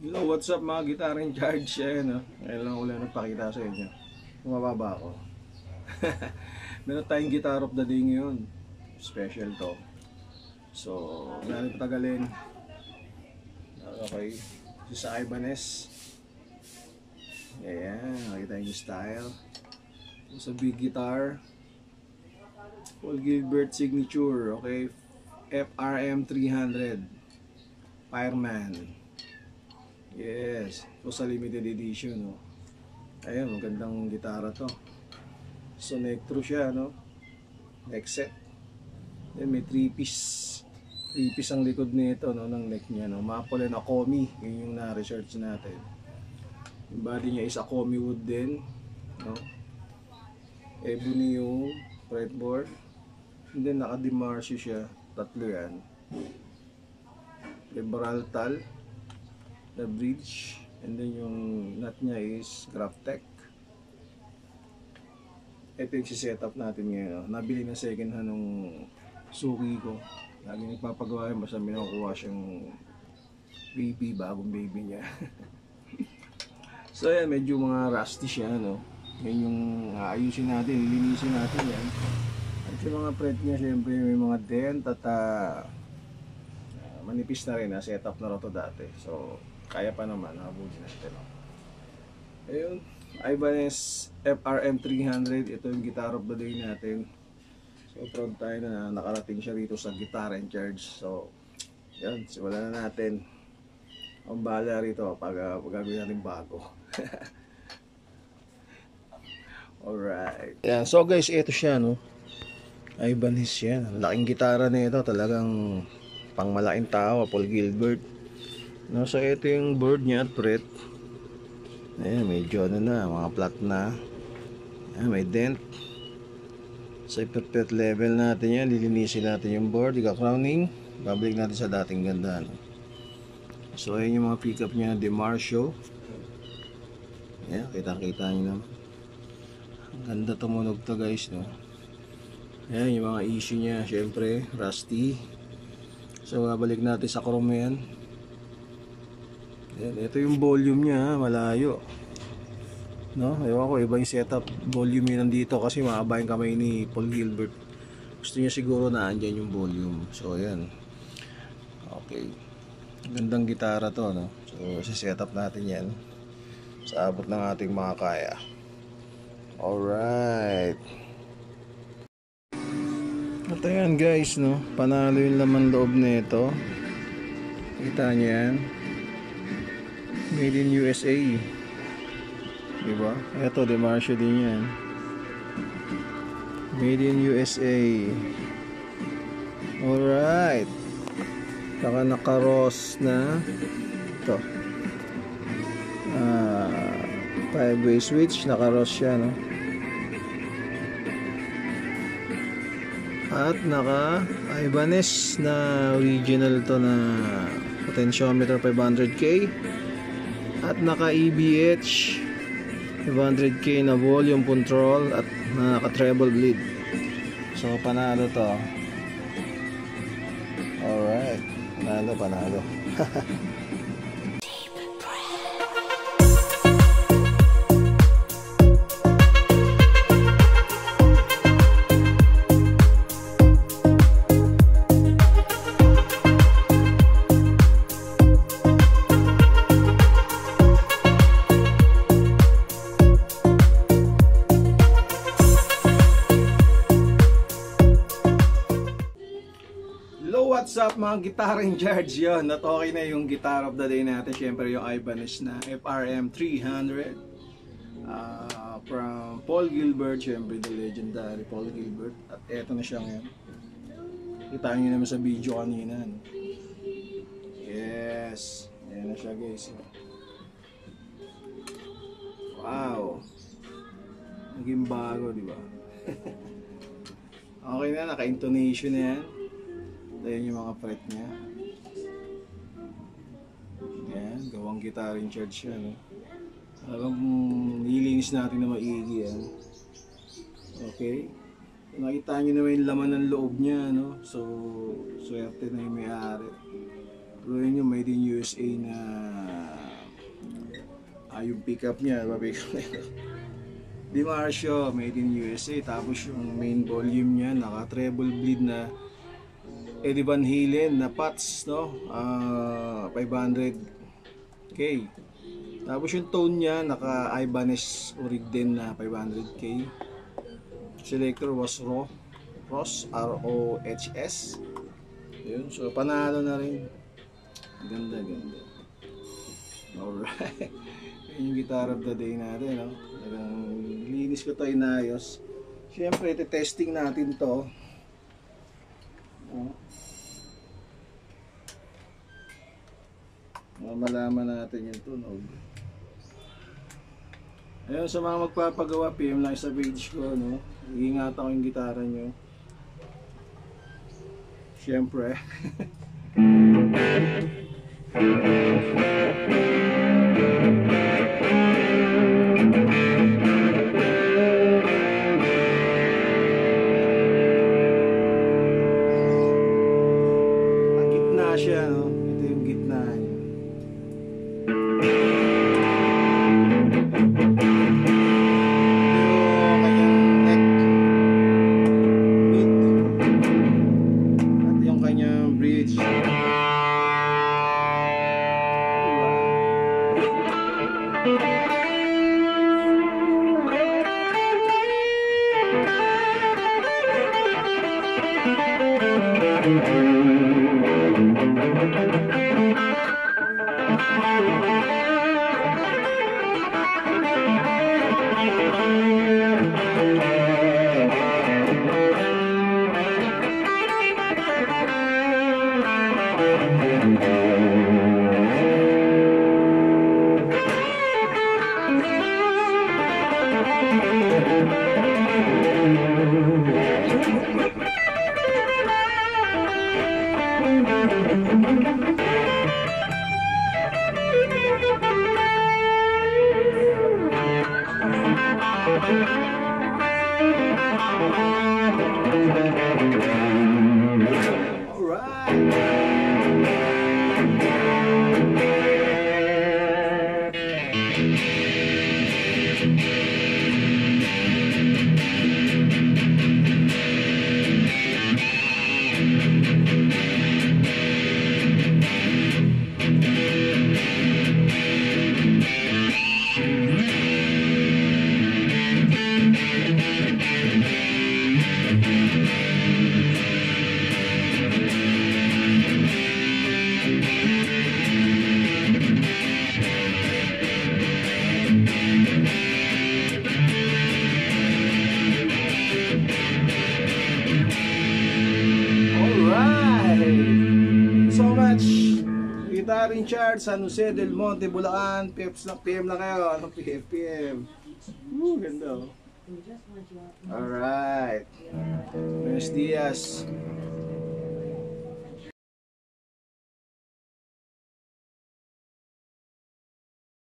Hello, what's up mga Guitar in Charge? Ayan, no? Ngayon lang ulit nagpakita sa inyo. Bumababa ako. Meron tayong Guitar of the Day ngayon. Special to. So, galing patagalin. Okay. Si sa Ibanez. Ayan, nakita yung style. Sa big guitar. Paul Gilbert signature. Okay. FRM 300. Fireman. Yes, ito sa limited edition, no? Ayan, magandang gitara to. So neck through siya, no? Neck set. Then may 3-piece. 3-piece ang likod nito, no? Ng neck niya, no? Maple and Akomi. Yun yung na-research natin. Yung body niya is Akomi wood din, no? Ebony yung fretboard. And then naka-demarcio siya. Tatlo yan. Gibraltar. The bridge, and then yung nut niya is Graphtec. Ito yung si-setup natin ngayon. Nabili na second hand nung suki ko. Lagi nagpapagawa yun, basta minakuha siyang baby, bagong baby niya. So yan, medyo mga rusty siya, no? Yan yung ayusin natin, lilinisin natin yan. At yung mga fret niya, syempre may mga dent at manipis na rin, setup na rin to dati. So kaya pa naman, nakabuti natin. Ayun, Ibanez FRM 300. Ito yung Guitar of the Day natin. So proud tayo na nakarating siya rito sa Guitar in Charge. So yan, simulan na natin. Ang bahala rito pag gagawin natin bago. Alright. Yan, so guys, ito siya, no? Ibanez yan. Laking gitara na ito, talagang pang malaking tao, Paul Gilbert. No, so ito yung board niya at fret. Ayan, medyo ano na, mga flat na. Ayan, may dent. So i-fret level natin yan, lilinisin natin yung board, ika-crowning, babalik natin sa dating ganda, no? So ayan yung mga pickup niya, DeMarcio. Ayan, kita-kita nyo naman. Ang ganda tumunog to guys, no? Ayan yung mga issue niya, syempre rusty. So babalik natin sa chrome yan. Ito yung volume niya, malayo. No, ewan ko, iba yung setup volume yun nandito kasi mahaba yung kamay ni Paul Gilbert. Gusto niya siguro na andyan yung volume. So ayan. Okay. Gandang gitara to, no. So si-setup natin yan sa abot ng ating mga kaya. Alright. At ayan guys, no, panalo yung laman loob nito. Kita niyo yan. Made in USA. Diba? Ito, DeMarcio din yan. Made in USA. Alright. Saka naka-ross na ito. 5-way switch. Naka-ross siya, no? At naka-Ibanez na original to na potentiometer 500K. At naka-EBH 500K na volume control at naka-treble bleed. So panalo to. Alright, panalo. What's up mga Guitar in Charge? Yun, not okay na yung Guitar of the Day natin. Siyempre yung Ibanez na FRM 300 from Paul Gilbert. Siyempre the legendary Paul Gilbert. At eto na siya ngayon. Kita nyo naman sa video kanina, no? Yes, ayan na siya guys. Wow, naging bago, di ba? Okay na, naka-intonation na yan. Ayan yung mga fret niya. Ayan, gawang Guitar in Charge siya, no? Alam nilinis natin na maigi yan. Okay. Nakita nyo naman yung laman ng loob niya, no? So, swerte na yung may-ari. Pero yun yung made in USA na Yung pickup niya, DiMarzio, made in USA. Tapos yung main volume niya, naka treble bleed na Eddie Van Halen na pots, no? 500K. Tapos yung tone niya, naka Ibanez Orig din na 500K. Selector was Ross, R-O-H-S. Yun, so panalo na rin. Ganda. Alright. Yung guitar of the day natin, no? Linis ko to, inayos. Siyempre, testing natin to. Malaman natin yung tunog. Ayun, sa mga magpapagawa, PM lang sa page ko, no? Iingatan ko yung gitara nyo. Siyempre. Siya, no? Ito yung gitna niya. Yung kanyang neck mid at yung kanyang bridge. Guitar in charge, San Jose del Monte, Bulacan. PM lang kayo. Anong PM? Ganda, oh. Alright. Buenos dias.